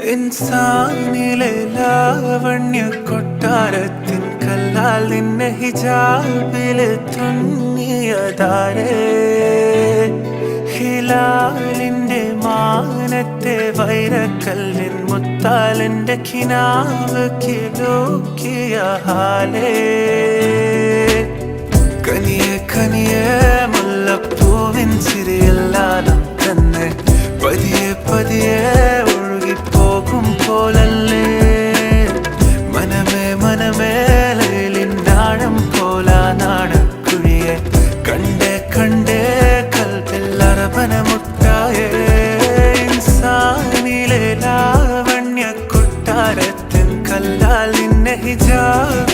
ഇൻസാനിലെ ലാവണ്യ കൊട്ടാരത്തിൻ കല്ലാൽ നിന്നെ ഹിജാബില് തുന്നിയതാരേ ഹിലാലിന്റെ മാനത്തെ വൈരക്കല്ലിൻ മുത്താലിന്റെ കിനാവ് കിലോക്കിയ ഹാലേ കനിയെ കനിയെ മുല്ലപ്പൂവിൻ ചിരിയെല്ലാം തന്നെ പതിയെ പതിയെ ഒഴുകിപ്പോകും പോലല്ലേ മനമേ മനമേ ലൈലിനാഴം പോലാ നാടക്കുഴിയെ കണ്ടേ കണ്ടേ കൽബിൽ അറബനമുട്ടായേ ഇൻസാനിലെ ലാവണ്യ കൊട്ടാരത്തിൻ കല്ലാൽ നിന്നെ ഹിജാബ്